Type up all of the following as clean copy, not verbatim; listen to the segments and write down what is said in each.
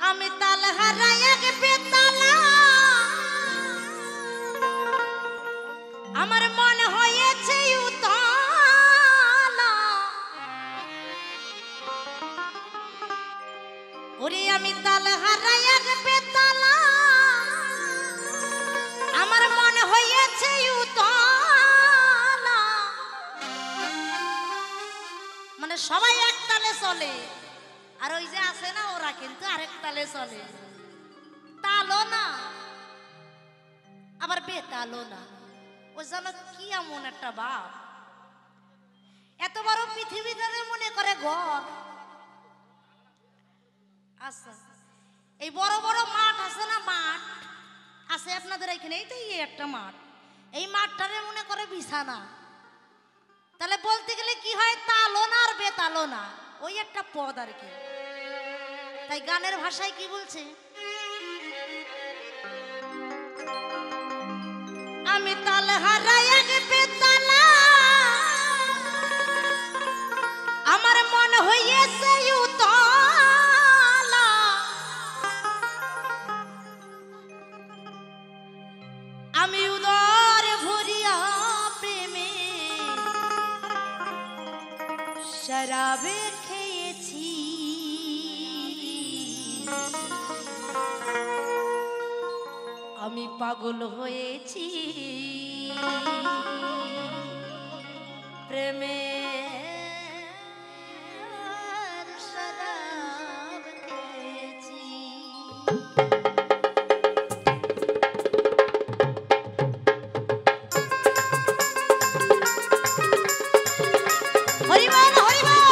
আমি তাল হারাই এক বেতালা আমার মন হয়েছে উতালা ওরে আমি তাল হারাই এক বেতালা আমার মন হয়েছে উতালা মানে সবাই এক তালে চলে আর ওই যে আছে না ওরা কিন্তু আরেক তালে চলে তালো না আবার বেতালো না ও যেন কি এমন একটা ভাব এত বড় পৃথিবীটারে মনে করে ঘর আচ্ছা এই বড় বড় মাঠ আছে না মাঠ আছে আপনাদের এখানে এই তো একটা মাঠ এই মাঠটারে মনে করে বিছানা তাহলে বলতে গেলে কি হয় তালো না আর বেতালো না ওই একটা পদ আর কি তাই গানের ভাষায় কি বলছে আমি তাল হারাই এক বেতালা আমার মন হইছে উতালা আমি উদর ভরিয়া প্রেমে শরাবে খেয়েছি আমি পাগল হয়েছি প্রেমে শরাব খেয়েছি হরি বল হরি বল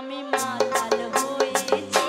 আমি মাতাল হয়েছি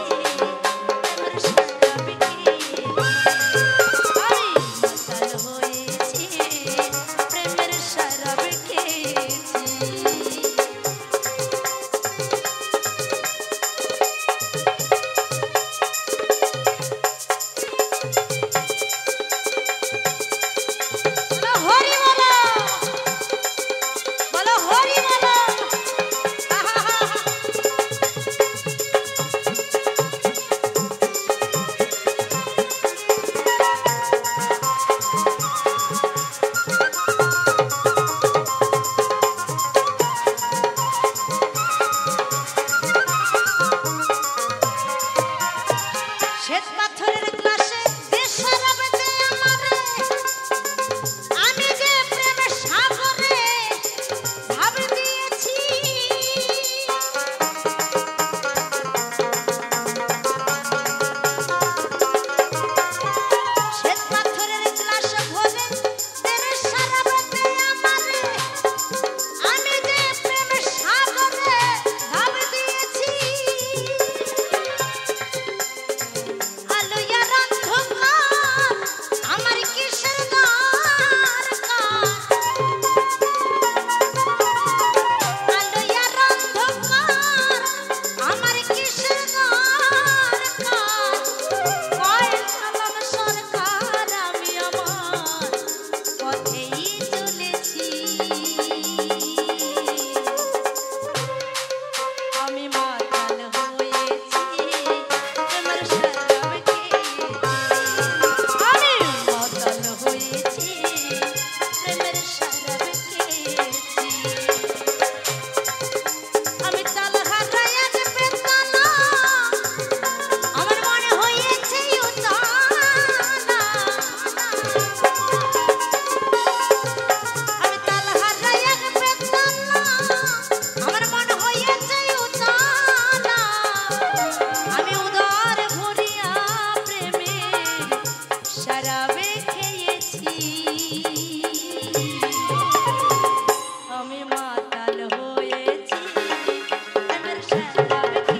প্রেমের শরাব খেয়েছি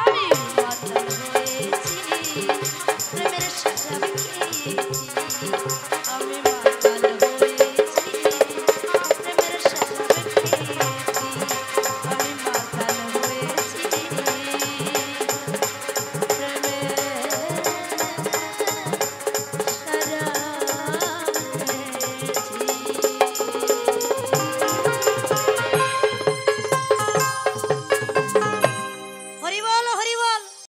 আমি মাতাল হয়েছি প্রেমের শরাব খেয়েছি আমি